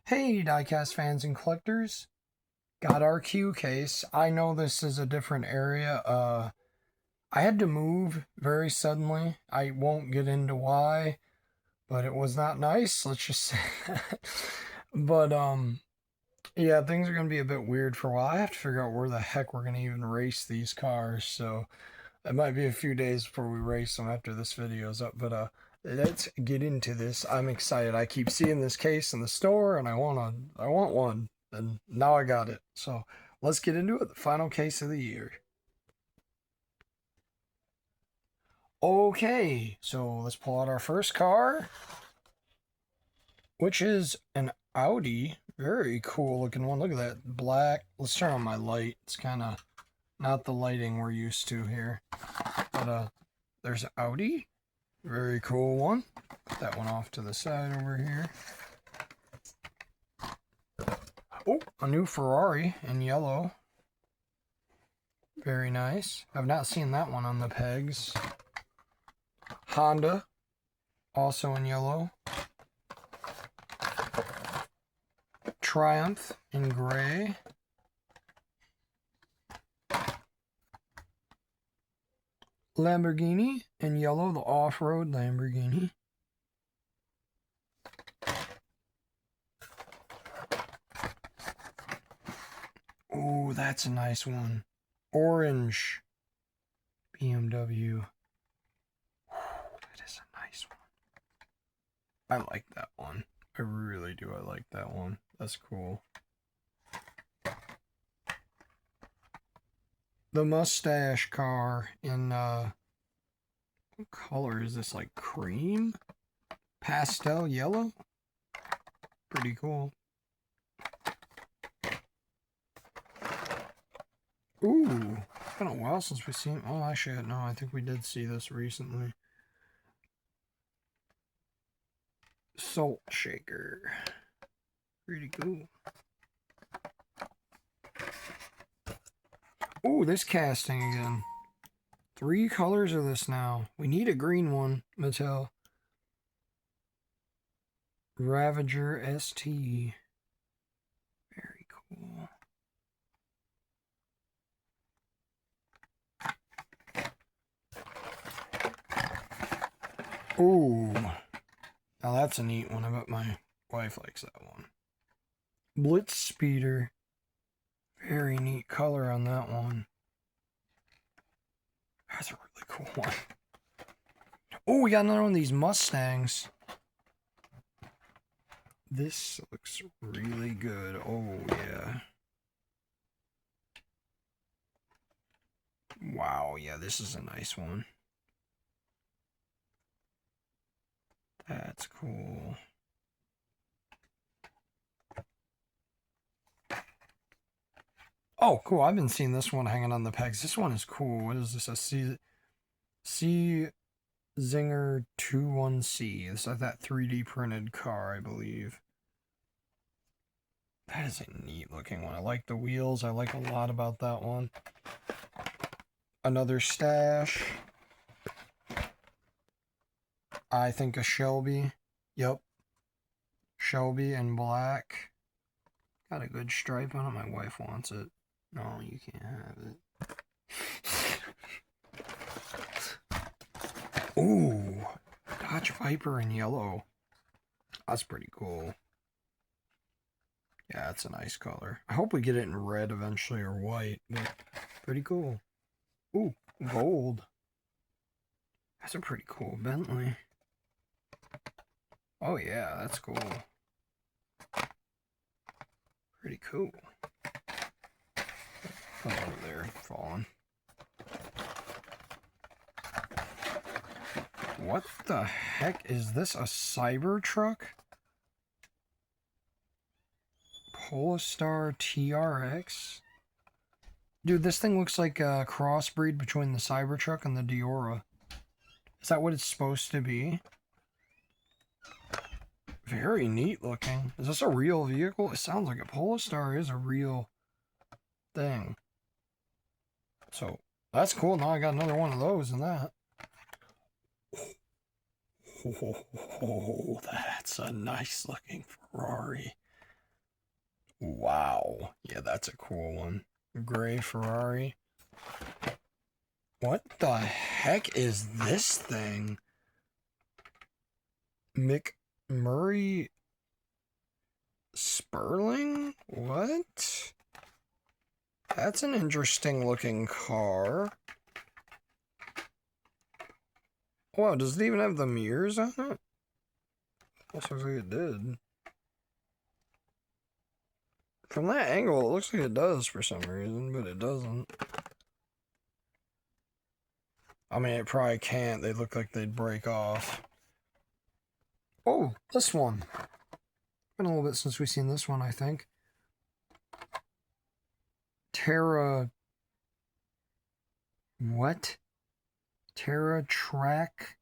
Hey, diecast fans and collectors. Got our Q case. I know this is a different area. I had to move very suddenly. I won't get into why, but it was not nice. Let's just say that. But yeah, things are gonna be a bit weird for a while. I have to figure out where the heck we're gonna even race these cars. So it might be a few days before we race them after this video's up. But let's get into this. I'm excited. I keep seeing this case in the store, and I want one, and now I got it. So let's get into it. The final case of the year. Okay, so let's pull out our first car, which is an Audi. Very cool looking one. Look at that black. Let's turn on my light. It's kind of not the lighting we're used to here. But there's Audi. Very cool one. Put that one off to the side over here. Oh, a new Ferrari in yellow. Very nice. I've not seen that one on the pegs. Honda, also in yellow. Triumph in gray. Lamborghini in yellow, the off-road Lamborghini. Oh, that's a nice one. Orange BMW. That is a nice one. I like that one. I really do. I like that one. That's cool. The mustache car in what color is this? Like cream? Pastel yellow? Pretty cool. Ooh, it's been a while since we've seen. Oh, actually, no, I think we did see this recently. Salt shaker. Pretty cool. Ooh, this casting again. 3 colors of this now. We need a green one, Mattel. Ravager ST. Very cool. Ooh. Now that's a neat one. I bet my wife likes that one. Blitz Speeder. Very neat color on that one. That's a really cool one. Oh, we got another one of these Mustangs. This looks really good. Oh, yeah. Wow, yeah, this is a nice one. That's cool. Oh, cool. I've been seeing this one hanging on the pegs. This one is cool. What is this? A C Zinger 21C. This is that 3D printed car, I believe. That is a neat looking one. I like the wheels. I like a lot about that one. Another stash. I think a Shelby. Yep. Shelby in black. Got a good stripe on it. My wife wants it. No, you can't have it. Ooh. Dodge Viper in yellow. That's pretty cool. Yeah, it's a nice color. I hope we get it in red eventually or white, but pretty cool. Ooh, gold. That's a pretty cool Bentley. Oh yeah, that's cool. Pretty cool. Oh, over there, falling. What the heck is this? A Cybertruck? Polestar TRX? Dude, this thing looks like a crossbreed between the Cybertruck and the Diora. Is that what it's supposed to be? Very neat looking. Is this a real vehicle? It sounds like a Polestar is a real thing. So, that's cool. Now I got another one of those and that. Oh, that's a nice looking Ferrari. Wow. Yeah, that's a cool one. Gray Ferrari. What the heck is this thing? McMurray Sperling? What? That's an interesting looking car. Wow, does it even have the mirrors on it? Looks like it did. From that angle, it looks like it does for some reason, but it doesn't. I mean, it probably can't. They look like they'd break off. Oh, this one. Been a little bit since we've seen this one, I think. Terra... What? Terra Track...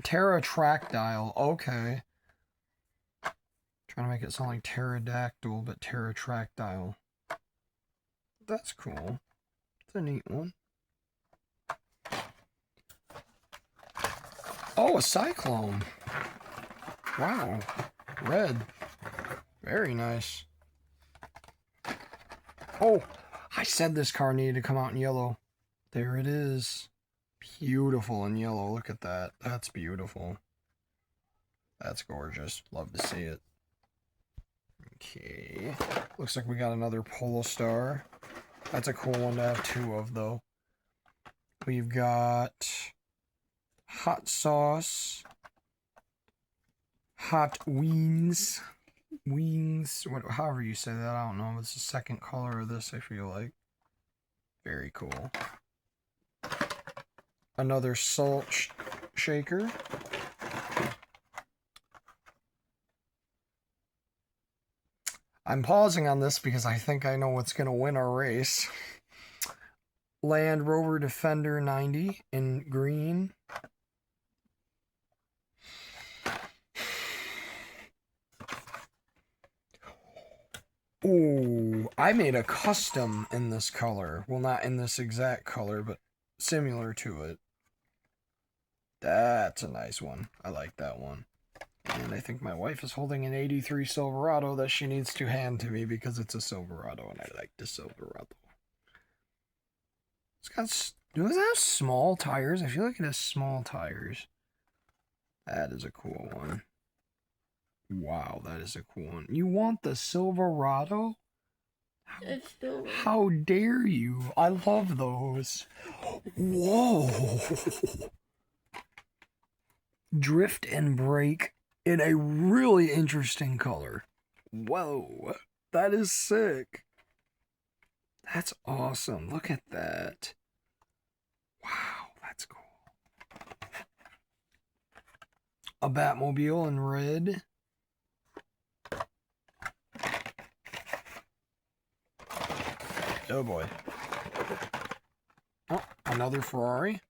Terra Tractile. Okay. Trying to make it sound like pterodactyl, but Terra Tractile. That's cool. It's a neat one. Oh, a Cyclone. Wow. Red. Very nice. Oh, I said this car needed to come out in yellow. There it is. Beautiful in yellow. Look at that. That's beautiful. That's gorgeous. Love to see it. Okay. Looks like we got another Polestar. That's a cool one to have two of, though. We've got Hot Sauce. Hot Wings. Wings. However you say that, I don't know. It's the second color of this, I feel like. Very cool. Another salt shaker. I'm pausing on this because I think I know what's going to win our race. Land Rover Defender 90 in green. Ooh, I made a custom in this color. Well, not in this exact color, but similar to it. That's a nice one. I like that one. And I think my wife is holding an 83 Silverado that she needs to hand to me because it's a Silverado and I like the Silverado. It's got... Does it have small tires? I feel like it has small tires. That is a cool one. Wow, that is a cool one. You want the Silverado? How dare you? I love those. Whoa. Drift and brake in a really interesting color. Whoa, that is sick. That's awesome. Look at that. Wow, that's cool. A Batmobile in red. Oh boy. Oh, another Ferrari.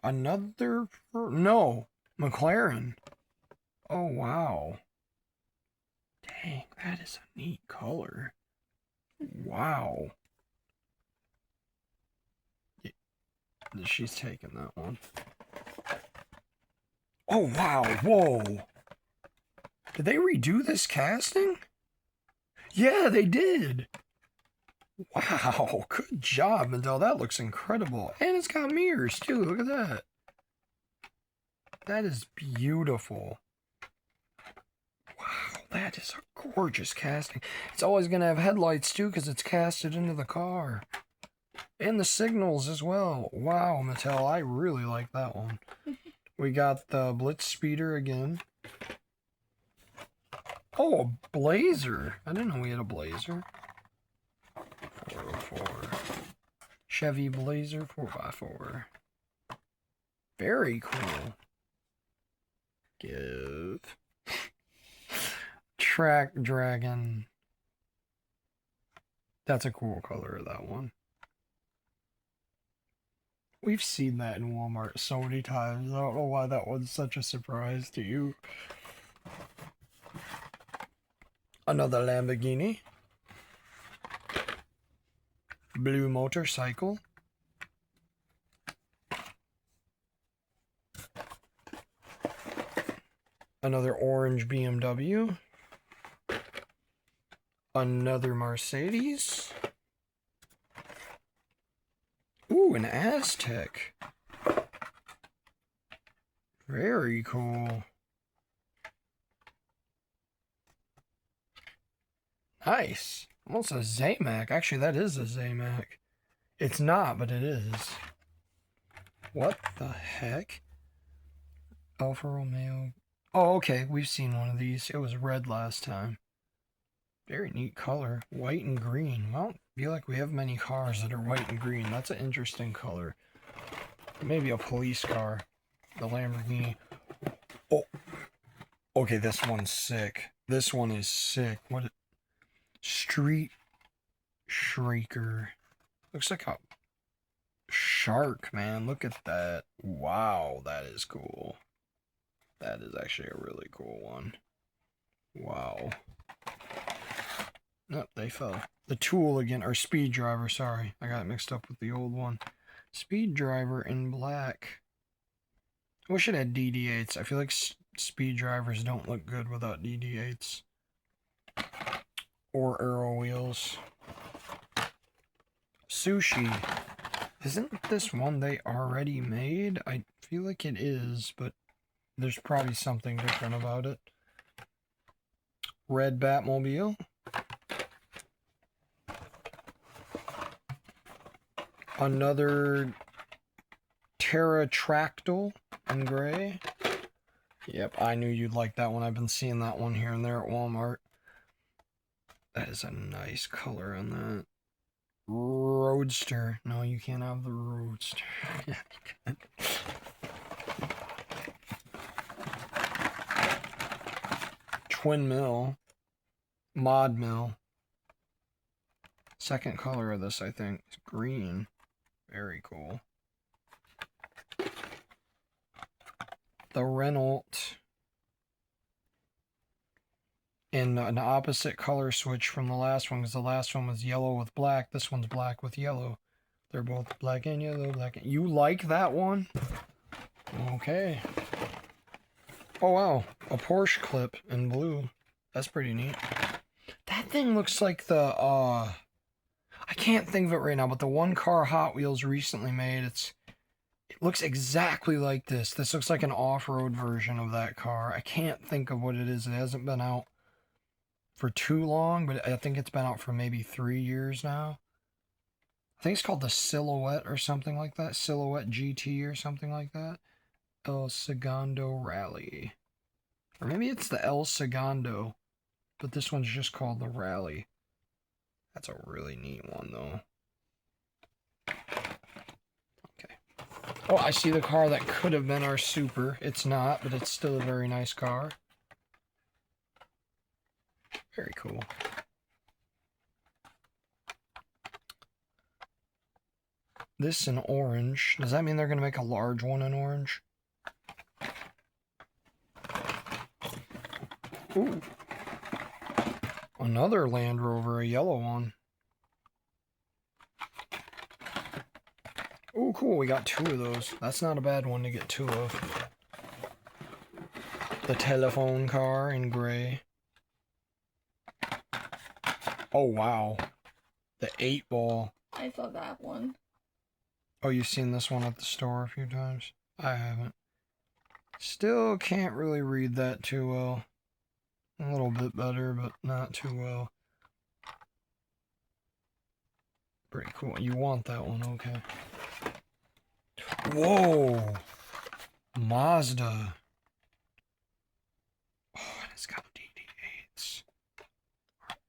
Another... No, McLaren. Oh, wow. Dang, that is a neat color. Wow. Yeah, she's taking that one. Oh, wow. Whoa. Did they redo this casting? Yeah, they did. Wow, good job, Mandel. That looks incredible. And it's got mirrors, too. Look at that. That is beautiful. Wow, that is a gorgeous casting. It's always going to have headlights, too, because it's casted into the car. And the signals as well. Wow, Mattel, I really like that one. We got the Blitz Speeder again. Oh, a Blazer. I didn't know we had a Blazer. 404. Chevy Blazer 4x4. Very cool. Give. Track Dragon. That's a cool color, that one. We've seen that in Walmart so many times. I don't know why that one's such a surprise to you. Another Lamborghini. Blue motorcycle. Another orange BMW. Another Mercedes. Ooh, an Aztec. Very cool. Nice. Almost a Zamac. Actually, that is a Zamac. It's not, but it is. What the heck? Alfa Romeo. Oh, okay. We've seen one of these. It was red last time. Very neat color. White and green. Well, I feel like we have many cars that are white and green. That's an interesting color. Maybe a police car. The Lamborghini. Oh. Okay, this one's sick. This one is sick. What? Street Shrieker. Looks like a shark, man. Look at that. Wow, that is cool. That is actually a really cool one. Wow. Nope, they fell. The Tool again, or Speed Driver, sorry. I got it mixed up with the old one. Speed Driver in black. I wish it had DD8s. I feel like Speed Drivers don't look good without DD8s. Or Aero Wheels. Sushi. Isn't this one they already made? I feel like it is, but there's probably something different about it. Red Batmobile. Another Pterotractyl in gray. Yep, I knew you'd like that one. I've been seeing that one here and there at Walmart. That is a nice color on that. Roadster. No, you can't have the Roadster. Twin Mill. Mod Mill. Second color of this, I think, is green. Very cool. The Renault. In an opposite color switch from the last one, because the last one was yellow with black. This one's black with yellow. They're both black and yellow, black and... You like that one? Okay. Oh, wow. A Porsche clip in blue. That's pretty neat. That thing looks like the, I can't think of it right now, but the one car Hot Wheels recently made, it looks exactly like this. This looks like an off-road version of that car. I can't think of what it is. It hasn't been out for too long, but I think it's been out for maybe 3 years now. I think it's called the Silhouette or something like that. Silhouette GT or something like that. El Segundo Rally. Or maybe it's the El Segundo, but this one's just called the Rally. That's a really neat one, though. Okay. Oh, I see the car that could have been our Super. It's not, but it's still a very nice car. Very cool. This in orange. Does that mean they're going to make a large one in orange? Ooh. Another Land Rover, a yellow one. Ooh, cool. We got 2 of those. That's not a bad one to get 2 of. The telephone car in gray. Oh, wow. The 8-ball. I saw that one. Oh, you've seen this one at the store a few times? I haven't. Still can't really read that too well. A little bit better, but not too well. Pretty cool. You want that one, okay. Whoa! Mazda. Oh, and it's got DD8s.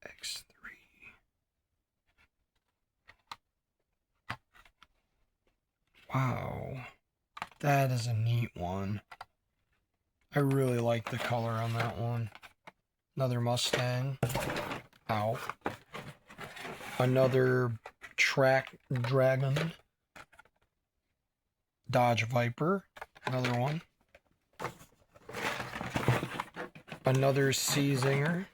X3. Wow. That is a neat one. I really like the color on that one. Another Mustang. Ow. Another Track Dragon. Dodge Viper. Another one. Another Zinger.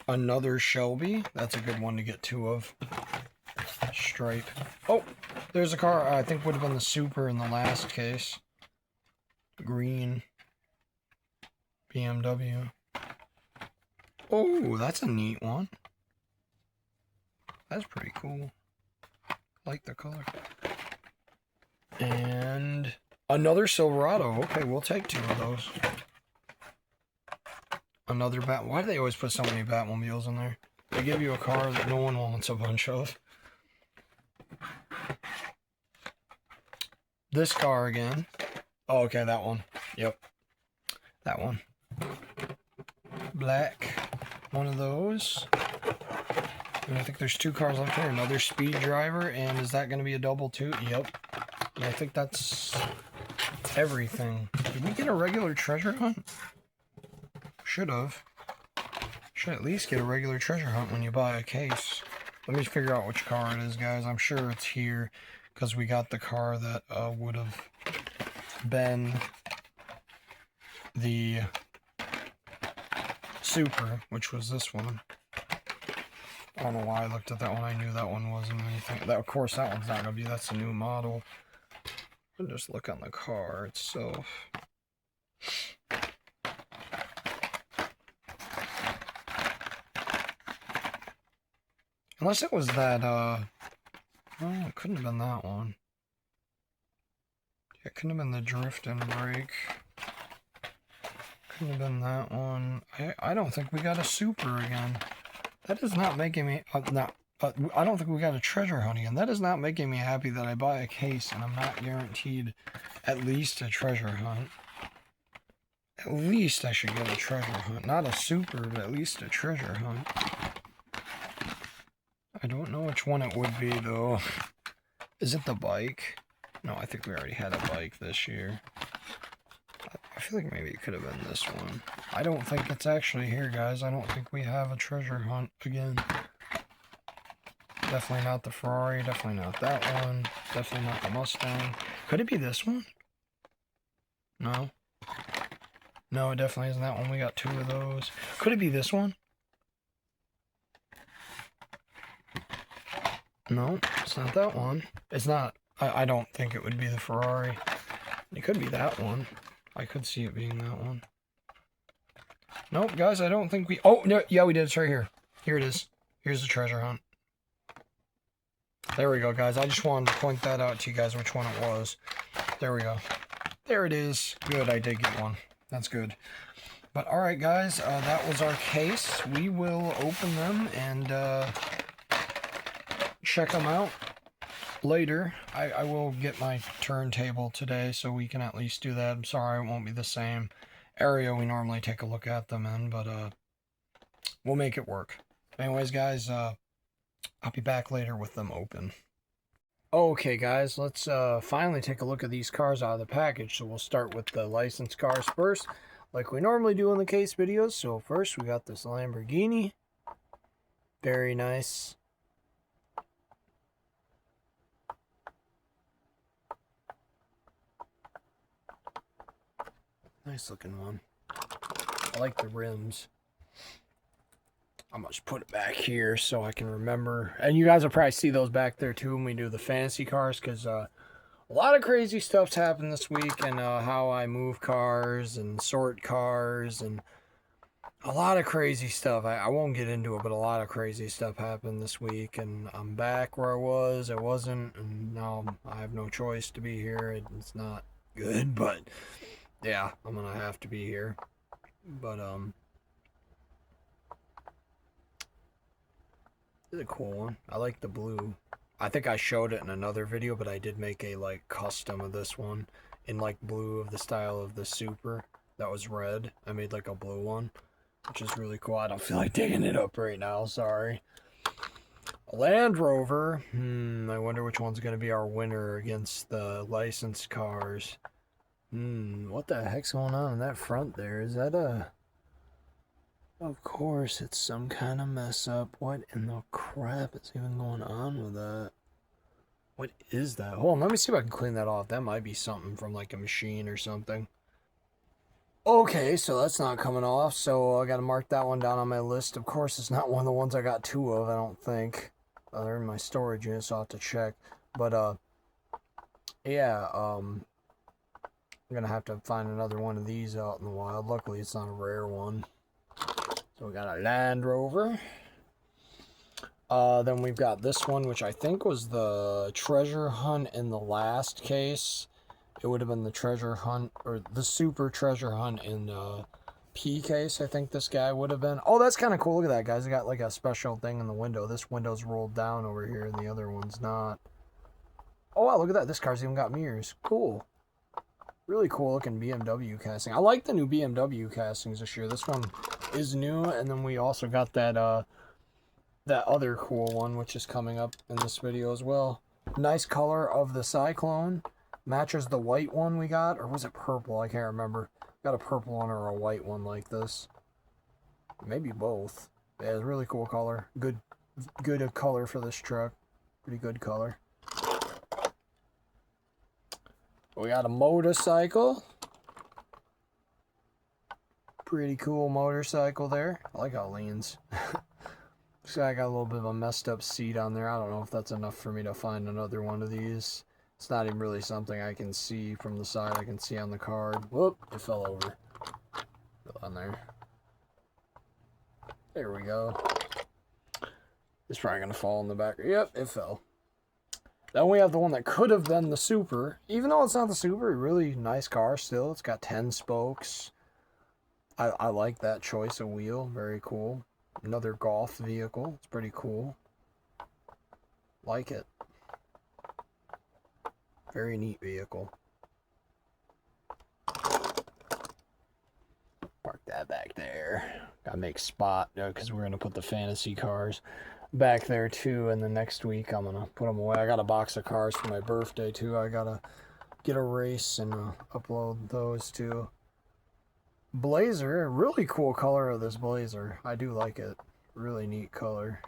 Another Shelby. That's a good one to get 2 of. Stripe. Oh, there's a car I think would have been the Super in the last case. Green. BMW. Oh, that's a neat one. That's pretty cool. I like the color. And another Silverado. Okay, we'll take 2 of those. Another Bat. Why do they always put so many Batmobiles in there? They give you a car that no one wants a bunch of. This car again. Oh, okay, that one. Yep. That one. Black. One of those. And I think there's 2 cars left here. Another Speed Driver. And is that going to be a double too? Yep. And I think that's everything. Did we get a regular treasure hunt? Should have. Should at least get a regular treasure hunt when you buy a case. Let me figure out which car it is, guys. I'm sure it's here because we got the car that would have been the Super, which was this one. I don't know why I looked at that one. I knew that one wasn't anything. That, of course, that one's not going to be. That's a new model. I'll just look on the car itself. Unless it was that, oh, it couldn't have been that one. It couldn't have been the drift and brake. Couldn't have been that one. I don't think we got a Super again. That is not making me, I don't think we got a treasure hunt again. That is not making me happy that I buy a case and I'm not guaranteed at least a treasure hunt. At least I should get a treasure hunt. Not a Super, but at least a treasure hunt. I don't know which one it would be, though. Is it the bike? No, I think we already had a bike this year. I feel like maybe it could have been this one. I don't think it's actually here, guys. I don't think we have a treasure hunt again. Definitely not the Ferrari. Definitely not that one. Definitely not the Mustang. Could it be this one? No. No, it definitely isn't that one. We got 2 of those. Could it be this one? No, it's not that one. It's not. I don't think it would be the Ferrari. It could be that one. I could see it being that one. Nope, guys, I don't think we... Oh, no, yeah, we did. It's right here. Here it is. Here's the treasure hunt. There we go, guys. I just wanted to point that out to you guys, which one it was. There we go. There it is. Good, I did get one. That's good. But, alright, guys, that was our case. We will open them and check them out later. I will get my turntable today so we can at least do that. I'm sorry it won't be the same area we normally take a look at them in, but we'll make it work. Anyways, guys, I'll be back later with them open. Okay, guys, let's finally take a look at these cars out of the package. So we'll start with the licensed cars first, like we normally do in the case videos. So first we got this Lamborghini. Very nice. Nice looking one. I like the rims. I'm going to put it back here so I can remember. And you guys will probably see those back there too when we do the fantasy cars, because a lot of crazy stuff's happened this week, and how I move cars and sort cars and a lot of crazy stuff. I won't get into it, but a lot of crazy stuff happened this week, and I'm back where I was. I wasn't, and now I have no choice to be here. It's not good, but yeah, I'm gonna have to be here. But this is a cool one. I like the blue. I think I showed it in another video, but I did make a like custom of this one in like blue of the style of the Super. That was red. I made like a blue one, which is really cool. I don't feel like digging it up right now, sorry. A Land Rover. I wonder which one's gonna be our winner against the licensed cars. What the heck's going on in that front there? Is that a... Of course, it's some kind of mess up. What in the crap is even going on with that? What is that? Hold on, let me see if I can clean that off. That might be something from like a machine or something. Okay, so that's not coming off, so I gotta mark that one down on my list. Of course, it's not one of the ones I got 2 of, I don't think. They're in my storage unit, so I'll have to check. But, yeah, I'm gonna have to find another one of these out in the wild. Luckily, it's not a rare one. So we got a Land Rover. Then we've got this one, which I think was the treasure hunt in the last case. It would have been the treasure hunt, or the super treasure hunt in the P case, I think this guy would have been. Oh, that's kind of cool. Look at that, guys. They got like a special thing in the window. This window's rolled down over here, and the other one's not. Oh, wow, look at that. This car's even got mirrors. Cool. Really cool looking BMW casting. I like the new BMW castings this year. This one is new, and then we also got that that other cool one, which is coming up in this video as well. Nice color of the Cyclone. Matches the white one we got, or was it purple? I can't remember. Got a purple one or a white one like this. Maybe both. Yeah, it's a really cool color. Good color for this truck. Pretty good color. We got a motorcycle. Pretty cool motorcycle there. I like how it leans. So I got a little bit of a messed up seat on there. I don't know if that's enough for me to find another one of these. It's not even really something I can see from the side. I can see on the card. Whoop, it fell over. On there. There we go. It's probably going to fall in the back. Yep, it fell. Then we have the one that could have been the Super. Even though it's not the Super, a really nice car still. It's got 10 spokes. I like that choice of wheel. Very cool. Another golf vehicle. It's pretty cool. Like it. Very neat vehicle. Park that back there. Gotta make spot, because we're gonna put the fantasy cars back there too, and the next week I'm gonna put them away. I got a box of cars for my birthday too. I gotta get a race and upload those too. Blazer, really cool color of this Blazer. I do like it. Really neat color.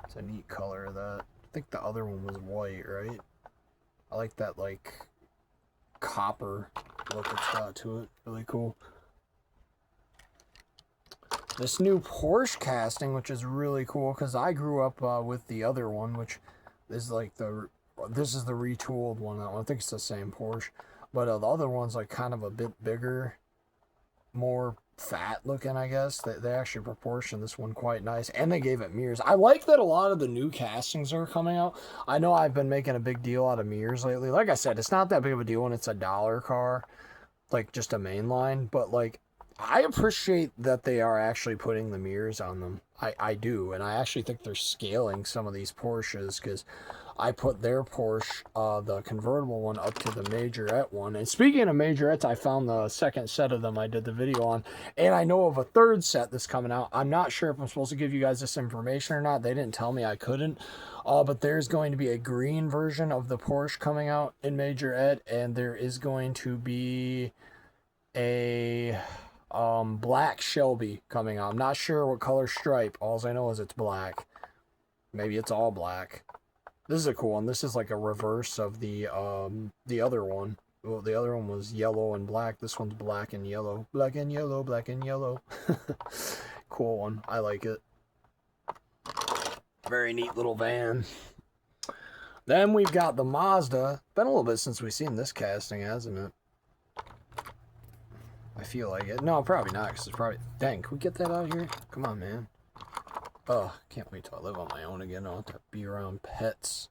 It's a neat color of that. I think the other one was white, right? I like that like copper look it's got to it. Really cool. This new Porsche casting, which is really cool, because I grew up with the other one, which is like this is the retooled one. I think it's the same Porsche, but the other one's like kind of a bit bigger, more fat looking, I guess. They actually proportioned this one quite nice, and they gave it mirrors. I like that a lot of the new castings are coming out. I know I've been making a big deal out of mirrors lately. Like I said, it's not that big of a deal when it's a dollar car, like just a mainline, but like I appreciate that they are actually putting the mirrors on them. I do, and I actually think they're scaling some of these Porsches, because I put their Porsche, the convertible one, up to the Majorette one. And speaking of Majorettes, I found the second set of them I did the video on, and I know of a third set that's coming out. I'm not sure if I'm supposed to give you guys this information or not. They didn't tell me I couldn't. But there's going to be a green version of the Porsche coming out in Majorette, and there is going to be a black Shelby coming out. I'm not sure what color stripe. All I know is it's black. Maybe it's all black. This is a cool one. This is like a reverse of the other one. Well, the other one was yellow and black. This one's black and yellow. Black and yellow, black and yellow. Cool one. I like it. Very neat little van. Then we've got the Mazda. Been a little bit since we've seen this casting, hasn't it? I feel like it. No, probably not, because it's probably... Dang, can we get that out here? Come on, man. Oh, can't wait till I live on my own again. I don't have to be around pets.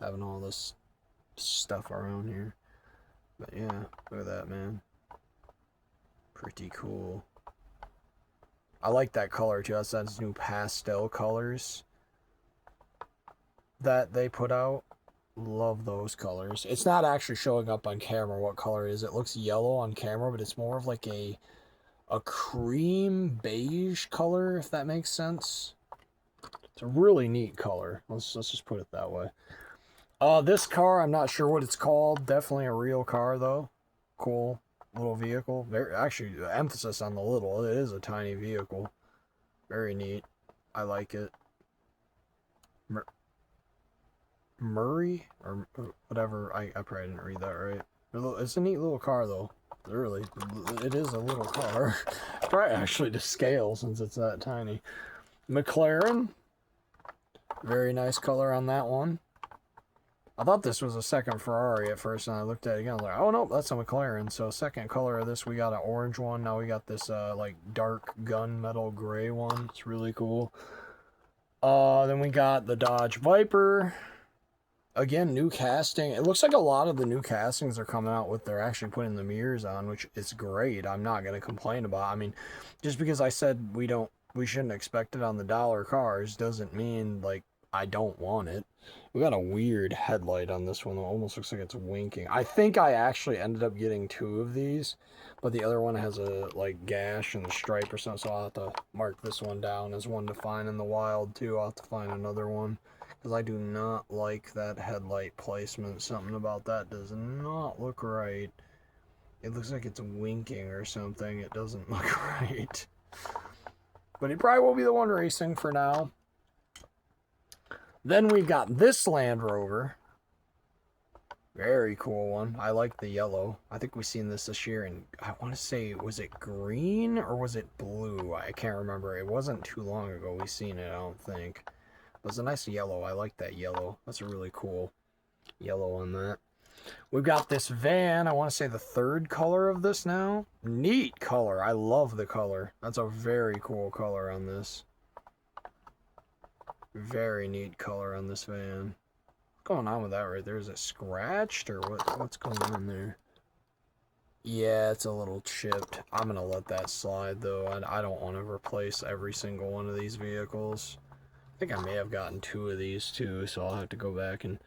Having all this stuff around here. But yeah, look at that, man. Pretty cool. I like that color, too. That's those new pastel colors that they put out. Love those colors. It's not actually showing up on camera what color it is. It looks yellow on camera, but it's more of like a cream beige color, if that makes sense. It's a really neat color. Let's just put it that way. This car, I'm not sure what it's called. Definitely a real car, though. Cool little vehicle. Very, actually, emphasis on the little. It is a tiny vehicle. Very neat. I like it. Murray or whatever. I probably didn't read that right. It's a neat little car, though. Really, it is a little car. Probably actually to scale, since it's that tiny. McLaren. Very nice color on that one. I thought this was a second Ferrari at first, and I looked at it again. I was like, oh no, that's a McLaren. So second color of this, we got an orange one. Now we got this like dark gunmetal gray one. It's really cool. Then we got the Dodge Viper. Again, new casting. It looks like a lot of the new castings are coming out with they're actually putting the mirrors on, which is great. I'm not gonna complain about. I mean, just because I said we shouldn't expect it on the dollar cars doesn't mean like I don't want it. We got a weird headlight on this one. It almost looks like it's winking. I think I actually ended up getting 2 of these, but the other one has a like gash and a stripe or something, so I'll have to mark this one down as one to find in the wild too. I'll have to find another one. Because I do not like that headlight placement. Something about that does not look right. It looks like it's winking or something. It doesn't look right. But it probably will be the one racing for now. Then we've got this Land Rover. Very cool one. I like the yellow. I think we've seen this year, and I want to say, was it green or was it blue? I can't remember. It wasn't too long ago we seen it, I don't think. It's a nice yellow. I like that yellow. That's a really cool yellow on that. We've got this van. I want to say the 3rd color of this now. Neat color. I love the color. That's a very cool color on this. Very neat color on this van. What's going on with that right there? Is it scratched or what's going on there? Yeah, it's a little chipped. I'm going to let that slide though. I don't want to replace every single one of these vehicles. I think I may have gotten 2 of these too, so I'll have to go back and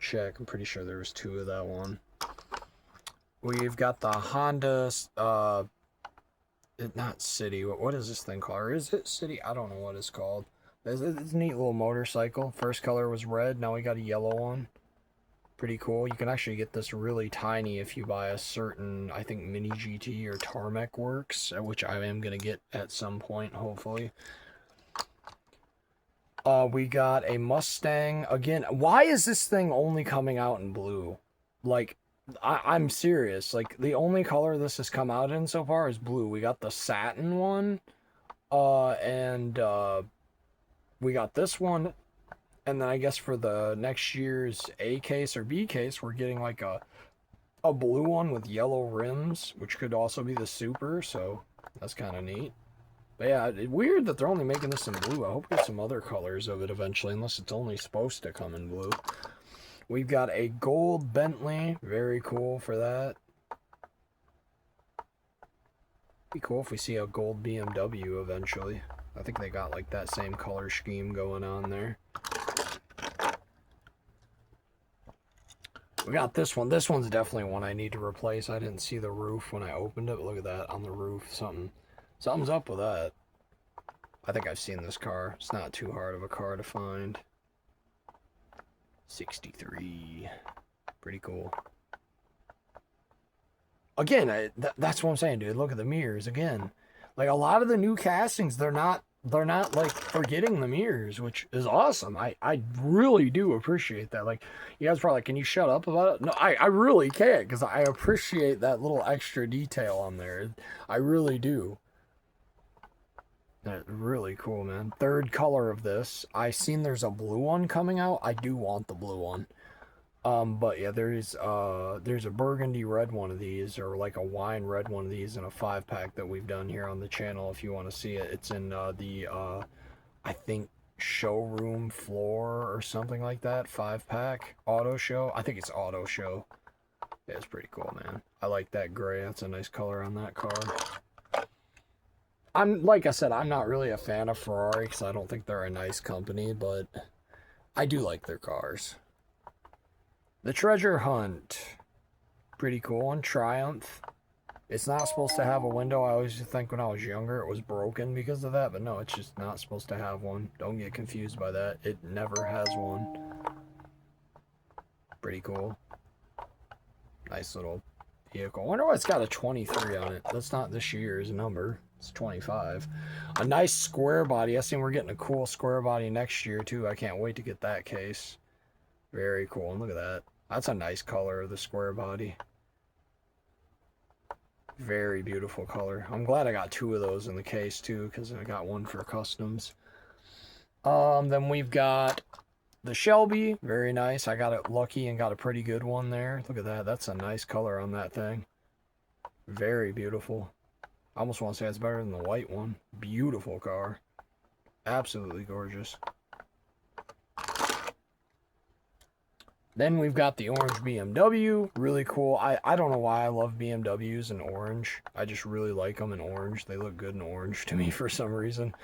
check. I'm pretty sure there was 2 of that one. We've got the Honda, not City. What is this thing called? Or is it City? I don't know what it's called. It's a neat little motorcycle. First color was red. Now we got a yellow one. Pretty cool. You can actually get this really tiny if you buy a certain, I think, Mini GT or Tarmac Works, which I am going to get at some point, hopefully. We got a Mustang. Again, why is this thing only coming out in blue? Like, I'm serious. Like, the only color this has come out in so far is blue. We got the satin one. And we got this one. And then I guess for the next year's A case or B case, we're getting like a blue one with yellow rims, which could also be the Super. So that's kind of neat. But yeah, weird that they're only making this in blue. I hope we get some other colors of it eventually, unless it's only supposed to come in blue. We've got a gold Bentley. Very cool for that. Be cool if we see a gold BMW eventually. I think they got like that same color scheme going on there. We got this one. This one's definitely one I need to replace. I didn't see the roof when I opened it. Look at that on the roof. Something's up with that. I think I've seen this car. It's not too hard of a car to find. 63. Pretty cool. Again, that's what I'm saying, dude. Look at the mirrors again. Like a lot of the new castings, they're not like forgetting the mirrors, which is awesome. I really do appreciate that. Like, you guys are probably like, can you shut up about it? No, I really can't, because I appreciate that little extra detail on there. I really do. That's really cool, man. 3rd color of this. I seen there's a blue one coming out. I do want the blue one. But yeah, there's a burgundy red one of these, or like a wine red one of these in a 5-pack that we've done here on the channel. If you want to see it, it's in I think showroom floor or something like that. 5-pack auto show. I think it's auto show. Yeah, it's pretty cool, man. I like that gray. That's a nice color on that car. Like I said, I'm not really a fan of Ferrari because I don't think they're a nice company, but I do like their cars. The Treasure Hunt. Pretty cool one. Triumph. It's not supposed to have a window. I always think when I was younger it was broken because of that, but no, it's just not supposed to have one. Don't get confused by that. It never has one. Pretty cool. Nice little vehicle. I wonder why it's got a 23 on it. That's not this year's number. It's 25. A nice square body. I seen we're getting a cool square body next year too. I can't wait to get that case. Very cool. And look at that. That's a nice color of the square body. Very beautiful color. I'm glad I got 2 of those in the case too, because I got one for customs. Then we've got the Shelby, very nice. I got it lucky and got a pretty good one there. Look at that. That's a nice color on that thing. Very beautiful. I almost want to say it's better than the white one. Beautiful car. Absolutely gorgeous. Then we've got the orange BMW. Really cool. I don't know why I love BMWs in orange. I just really like them in orange. They look good in orange to me for some reason.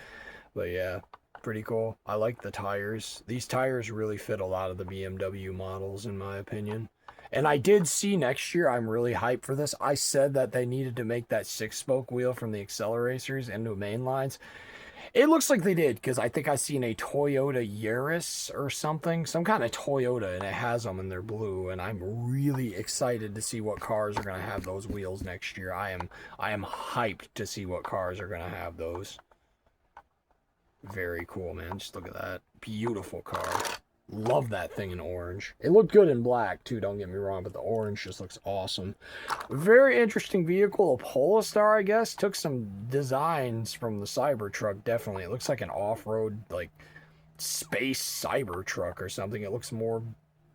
But yeah, pretty cool. I like the tires. These tires really fit a lot of the BMW models in my opinion. And I did see next year, I'm really hyped for this. I said that they needed to make that 6-spoke wheel from the Acceleracers into main lines. It looks like they did, because I think I seen a Toyota Yaris or something. Some kind of Toyota, and it has them, and they're blue. And I'm really excited to see what cars are going to have those wheels next year. I am hyped to see what cars are going to have those. Very cool, man. Just look at that. Beautiful car. Love that thing in orange. It looked good in black, too, don't get me wrong, but the orange just looks awesome. Very interesting vehicle. A Polestar, I guess. Took some designs from the Cybertruck, definitely. It looks like an off-road, like, space Cybertruck or something. It looks more...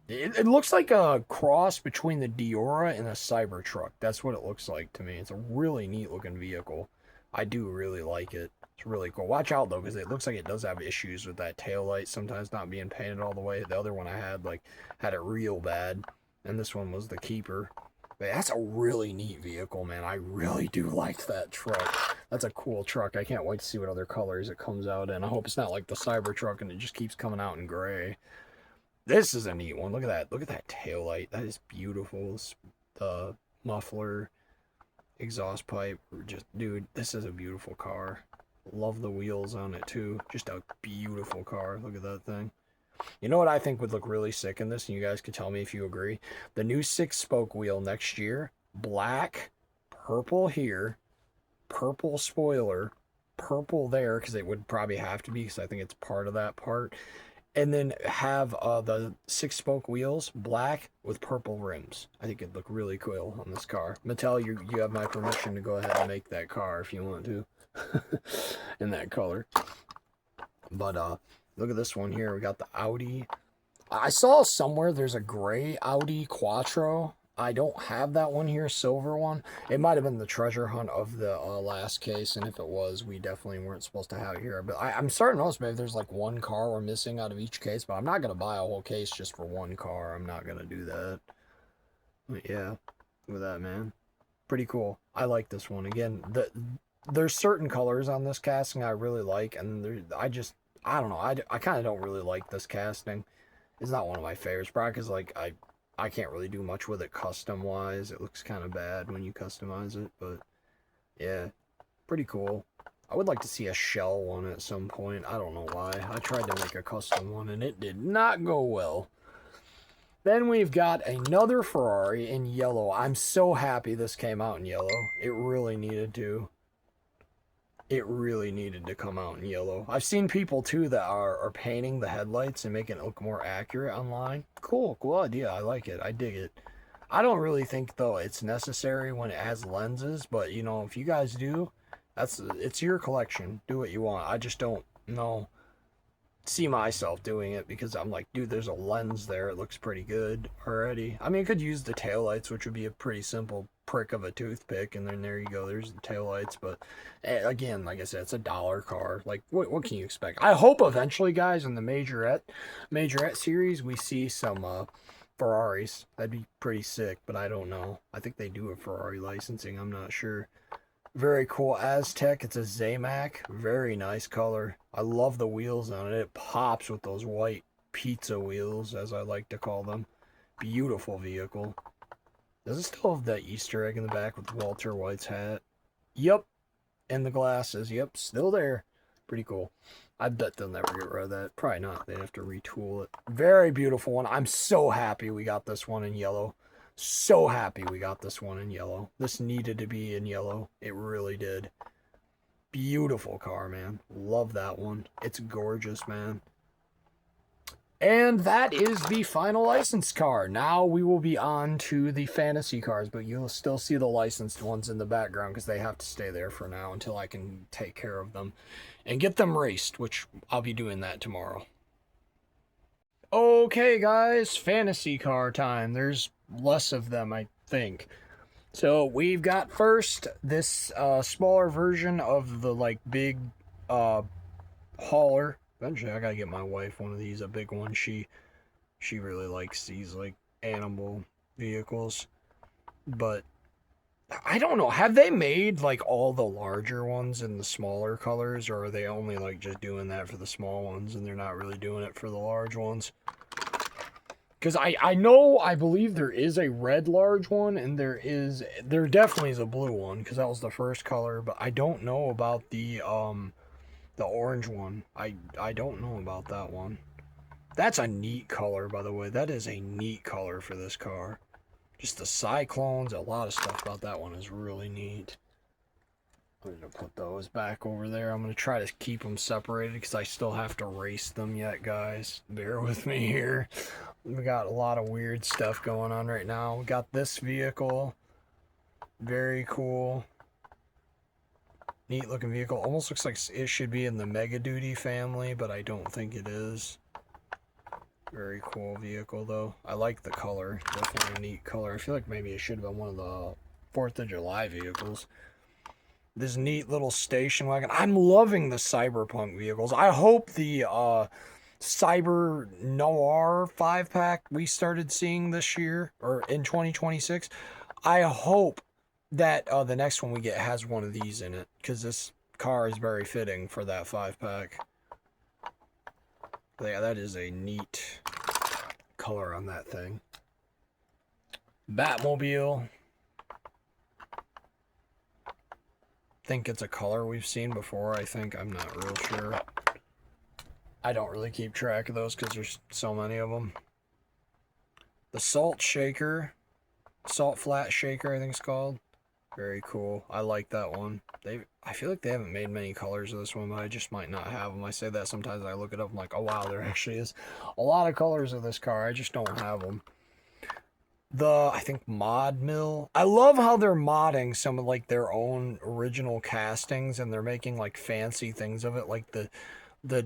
It looks like a cross between the Diora and a Cybertruck. That's what it looks like to me. It's a really neat-looking vehicle. I do really like it. It's really cool. Watch out, though, because it looks like it does have issues with that tail light sometimes not being painted all the way. The other one I had, like, had it real bad. And this one was the keeper. But that's a really neat vehicle, man. I really do like that truck. That's a cool truck. I can't wait to see what other colors it comes out in. I hope it's not like the Cybertruck and it just keeps coming out in gray. This is a neat one. Look at that. Look at that tail light. That is beautiful. The muffler, exhaust pipe. Just, dude, this is a beautiful car. Love the wheels on it too. Just a beautiful car. Look at that thing. You know what I think would look really sick in this, and you guys can tell me if you agree? The new 6-spoke wheel next year. Black, purple here, purple spoiler, purple there, because it would probably have to be, because I think it's part of that part. And then have the 6-spoke wheels, black with purple rims. I think it'd look really cool on this car. Mattel, you have my permission to go ahead and make that car if you want to. In that color. But look at this one here. We got the Audi. I saw somewhere there's a gray Audi Quattro. I don't have that one here, silver one. It might have been the treasure hunt of the last case, and if it was, we definitely weren't supposed to have it here. But I'm starting to notice maybe there's like one car we're missing out of each case, but I'm not going to buy a whole case just for one car. I'm not going to do that. But yeah, look at that, man. Pretty cool. I like this one. Again, there's certain colors on this casting I really like, and I don't know. I kind of don't really like this casting. It's not one of my favorites, probably because like I can't really do much with it custom wise. It looks kind of bad when you customize it, but yeah, pretty cool. I would like to see a shell one at some point. I don't know why. I tried to make a custom one and it did not go well. Then we've got another Ferrari in yellow. I'm so happy this came out in yellow. It really needed to. It really needed to come out in yellow. I've seen people, too, that are painting the headlights and making it look more accurate online. Cool idea. I like it. I dig it. I don't really think, though, it's necessary when it has lenses. But, you know, if you guys do, it's your collection. Do what you want. I just don't see myself doing it because I'm like, dude, there's a lens there. It looks pretty good already. I mean, I could use the taillights, which would be a pretty simple prick of a toothpick, and then there you go. There's the taillights. But again, like I said, it's a dollar car. Like, what can you expect? I hope eventually, guys, in the Majorette series, we see some Ferraris. That'd be pretty sick, but I don't know. I think they do a Ferrari licensing. I'm not sure. Very cool Aztec. It's a Zamac. Very nice color. I love the wheels on it. It pops with those white pizza wheels, as I like to call them. Beautiful vehicle. Does it still have that Easter egg in the back with Walter White's hat? Yep. And the glasses. Yep, still there. Pretty cool. I bet they'll never get rid of that. Probably not. They'd have to retool it. Very beautiful one. I'm so happy we got this one in yellow. So happy we got this one in yellow. This needed to be in yellow. It really did. Beautiful car, man. Love that one. It's gorgeous, man. And that is the final licensed car. Now we will be on to the fantasy cars, but you'll still see the licensed ones in the background because they have to stay there for now until I can take care of them and get them raced, which I'll be doing that tomorrow. Okay, guys, fantasy car time. There's less of them, I think. So we've got first this smaller version of the like big uh, hauler. Eventually, I gotta get my wife one of these, a big one. She really likes these like animal vehicles, but I don't know. Have they made like all the larger ones in the smaller colors, or are they only like just doing that for the small ones and they're not really doing it for the large ones? Because I know, I believe there is a red large one, and there definitely is a blue one, because that was the first color, but I don't know about the orange one. I don't know about that one. That's a neat color, by the way. That is a neat color for this car. Just the cyclones, a lot of stuff about that one is really neat. I'm gonna put those back over there. I'm gonna try to keep them separated because I still have to race them yet, guys. Bear with me here. We got a lot of weird stuff going on right now. We got this vehicle. Very cool. Neat looking vehicle. Almost looks like it should be in the Mega Duty family, but I don't think it is. Very cool vehicle though. I like the color. Definitely a neat color. I feel like maybe it should have been one of the 4th of July vehicles. This neat little station wagon. I'm loving the cyberpunk vehicles. I hope the Cyber Noir 5-pack we started seeing this year or in 2026. I hope that the next one we get has one of these in it, because this car is very fitting for that 5-pack. Yeah, that is a neat color on that thing. Batmobile. Think it's a color we've seen before. I'm not real sure. I don't really keep track of those because there's so many of them. The Salt Shaker. Salt Flat Shaker, I think it's called. Very cool. I like that one. I feel like they haven't made many colors of this one, but I just might not have them. I say that sometimes. I look it up, I'm like, oh wow, there actually is a lot of colors of this car. I just don't have them. I think Mod Mill. I love how they're modding some of like their own original castings, and they're making like fancy things of it, like the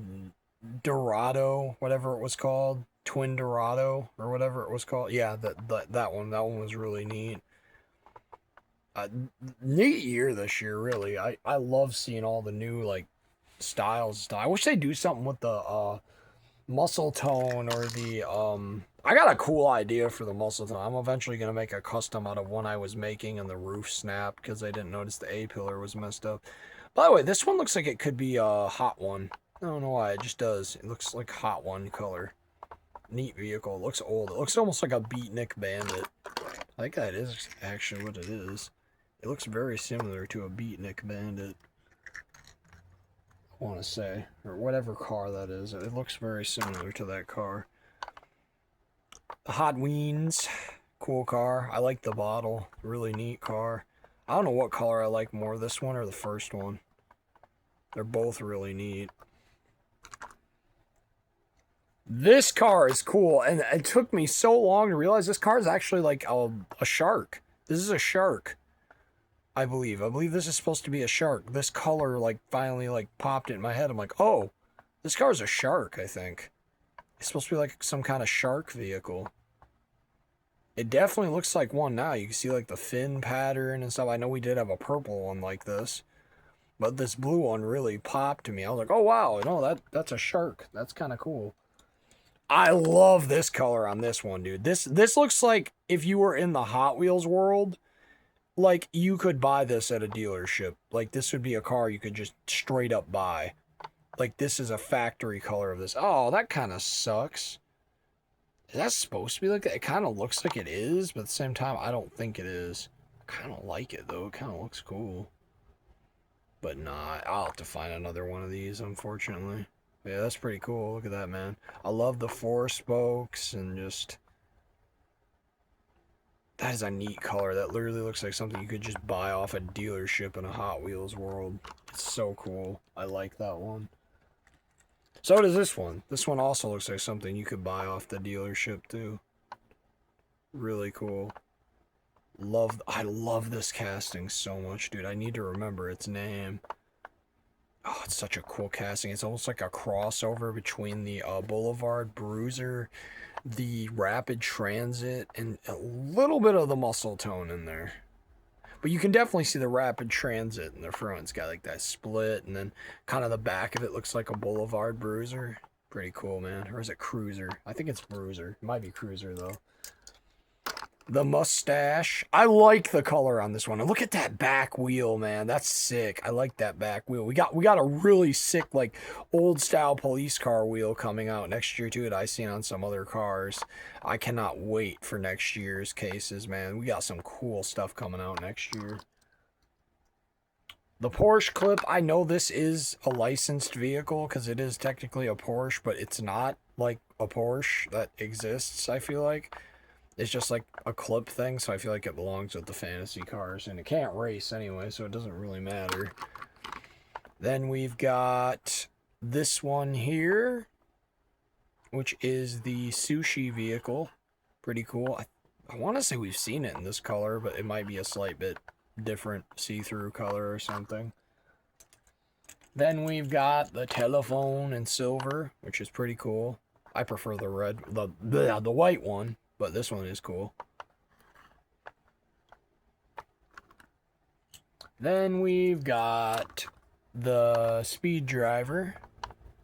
Dorado, whatever it was called, Twin Dorado or whatever it was called. Yeah, that one was really neat. Neat year this year, really. I love seeing all the new like styles and stuff. I wish they do something with the muscle tone or the I got a cool idea for the muscle tone. I'm eventually gonna make a custom out of one I was making, and the roof snapped because I didn't notice the A pillar was messed up. By the way, this one looks like it could be a hot one. I don't know why, it just does. It looks like hot one color. Neat vehicle. It looks old. It looks almost like a Beatnik Bandit. I think that is actually what it is. It looks very similar to a Beatnik Bandit, I want to say, or whatever car that is. It looks very similar to that car. Hot Wheens, cool car. I like the bottle, really neat car. I don't know what color I like more, this one or the first one. They're both really neat. This car is cool, and it took me so long to realize this car is actually like a shark. This is a shark. I believe this is supposed to be a shark. This color like finally like popped in my head. I'm like, oh, this car is a shark, I think. It's supposed to be like some kind of shark vehicle. It definitely looks like one now. You can see like the fin pattern and stuff. I know we did have a purple one like this, but this blue one really popped to me. I was like, oh wow, no, that's a shark. That's kind of cool. I love this color on this one, dude. This looks like if you were in the Hot Wheels world, like you could buy this at a dealership. Like this would be a car you could just straight up buy. Like this is a factory color of this. Oh, that kind of sucks. Is that supposed to be like that? It kind of looks like it is, but at the same time, I don't think it is. I kind of like it though. It kind of looks cool. But nah, I'll have to find another one of these, unfortunately. Yeah, that's pretty cool. Look at that, man. I love the 4 spokes and just... That is a neat color. That literally looks like something you could just buy off a dealership in a Hot Wheels world. It's so cool. I like that one. So does this one. This one also looks like something you could buy off the dealership too. Really cool. I love this casting so much, dude. I need to remember its name. Oh, it's such a cool casting. It's almost like a crossover between the Boulevard Bruiser, the Rapid Transit, and a little bit of the muscle tone in there. But you can definitely see the Rapid Transit in the front. It's got like that split, and then kind of the back of it looks like a Boulevard Bruiser. Pretty cool, man. Or is it Cruiser? I think it's Bruiser. It might be Cruiser, though. The mustache. I like the color on this one. And look at that back wheel, man. That's sick. I like that back wheel. We got a really sick, like, old style police car wheel coming out next year too that I seen on some other cars. I cannot wait for next year's cases, man. We got some cool stuff coming out next year. The Porsche clip, I know this is a licensed vehicle because it is technically a Porsche, but it's not like a Porsche that exists, I feel like. It's just like a clip thing, so I feel like it belongs with the fantasy cars, and it can't race anyway, so it doesn't really matter. Then we've got this one here, which is the sushi vehicle. Pretty cool. I want to say we've seen it in this color, but it might be a slight bit different see-through color or something. Then we've got the telephone in silver, which is pretty cool. I prefer the red, the white one. But this one is cool. Then we've got the speed driver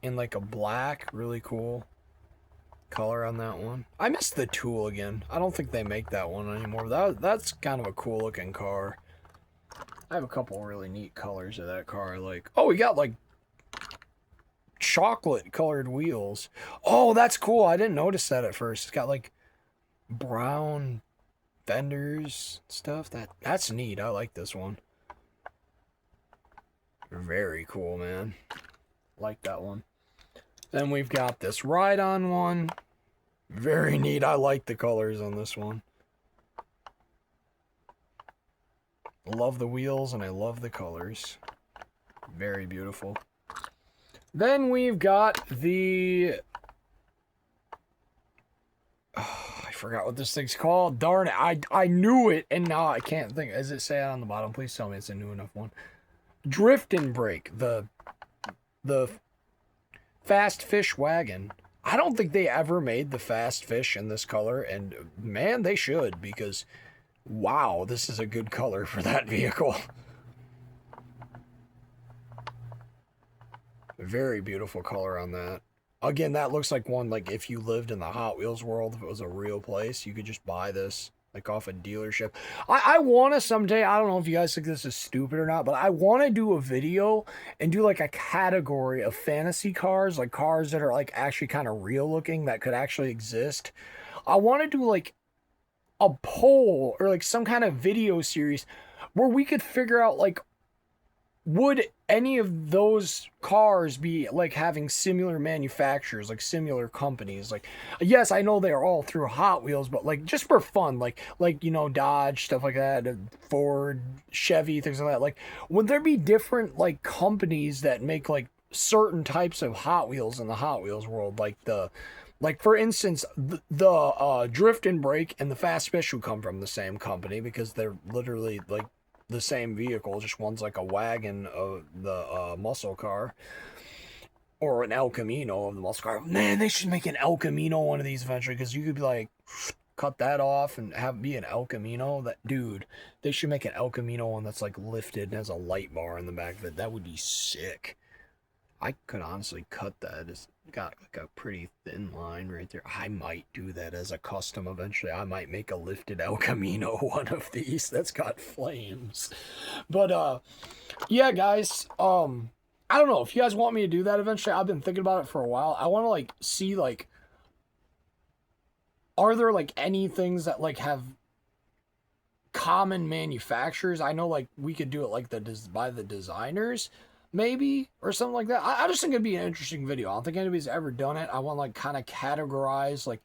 in like a black, really cool color on that one. I missed the tool again. I don't think they make that one anymore. That's kind of a cool looking car. I have a couple really neat colors of that car I like. Oh, we got like chocolate colored wheels. Oh, that's cool. I didn't notice that at first. It's got like brown fenders stuff. That's neat. I like this one. Very cool, man. Like that one. Then we've got this ride-on one. Very neat. I like the colors on this one. Love the wheels and I love the colors. Very beautiful. Then we've got the I forgot what this thing's called. Darn it. I knew it, and now I can't think. Does it say it on the bottom? Please tell me it's a new enough one. Drift and Brake. The Fast Fish wagon. I don't think they ever made the Fast Fish in this color, and man, they should, because wow, this is a good color for that vehicle. Very beautiful color on that. Again, that looks like one, like, if you lived in the Hot Wheels world, if it was a real place, you could just buy this, like, off a dealership. I want to someday, I don't know if you guys think this is stupid or not, but I want to do a video and do, like, a category of fantasy cars, like, cars that are, like, actually kind of real looking, that could actually exist. I want to do, like, a poll or, like, some kind of video series where we could figure out, like, would any of those cars be like having similar manufacturers, like similar companies? Like, yes, I know they are all through Hot Wheels, but like just for fun, like you know, Dodge, stuff like that, Ford, Chevy, things like that. Like, would there be different like companies that make like certain types of Hot Wheels in the Hot Wheels world? Like for instance, the Drift and Brake and the Fast Fish would come from the same company because they're literally like the same vehicle, just one's like a wagon of the muscle car, or an El Camino of the muscle car. Man, they should make an El Camino one of these eventually, because you could be like, cut that off and have be an El Camino. That dude, they should make an El Camino one that's like lifted and has a light bar in the back of it. That would be sick. I could honestly cut that. It's got like a pretty thin line right there. I might do that as a custom eventually. I might make a lifted El Camino one of these that's got flames. But yeah, guys, I don't know if you guys want me to do that eventually. I've been thinking about it for a while. I want to like see like, are there like any things that like have common manufacturers? I know like we could do it like by the designers, maybe, or something like that. I just think it'd be an interesting video. I don't think anybody's ever done it. I want like kind of categorize like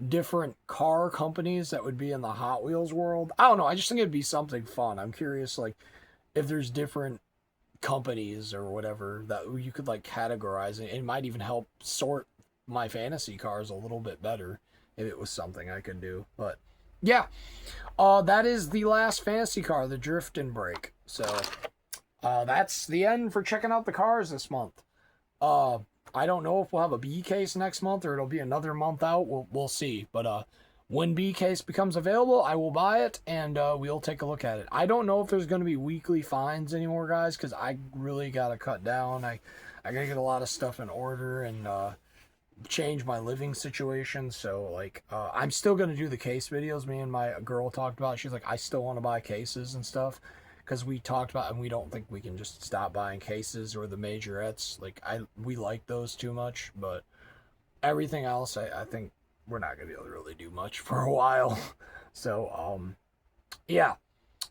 different car companies that would be in the Hot Wheels world. I don't know. I just think it'd be something fun. I'm curious like if there's different companies or whatever that you could like categorize, and it might even help sort my fantasy cars a little bit better if it was something I could do. But yeah, that is the last fantasy car, the Drift and Brake. So That's the end for checking out the cars this month. Uh, I don't know if we'll have a B case next month or it'll be another month out. We'll see. But when B case becomes available, I will buy it and we'll take a look at it. I don't know if there's going to be weekly finds anymore, guys, because I really got to cut down. I got to get a lot of stuff in order and change my living situation. So like I'm still gonna do the case videos. Me and my girl talked about. She's like, I still want to buy cases and stuff because we talked about, and we don't think we can just stop buying cases or the majorettes. Like we like those too much, but everything else, I think we're not gonna be able to really do much for a while. So yeah,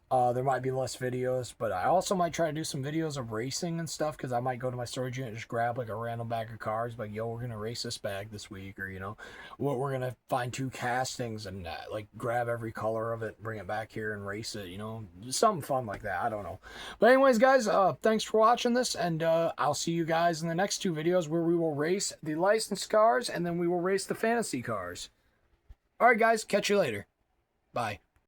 there might be less videos, but I also might try to do some videos of racing and stuff because I might go to my storage unit and just grab like a random bag of cars, like, yo, we're gonna race this bag this week, or we're gonna find 2 castings and like grab every color of it, bring it back here and race it, something fun like that. I don't know, but anyways, guys, thanks for watching this, and I'll see you guys in the next 2 videos where we will race the licensed cars and then we will race the fantasy cars. All right, guys, catch you later. Bye.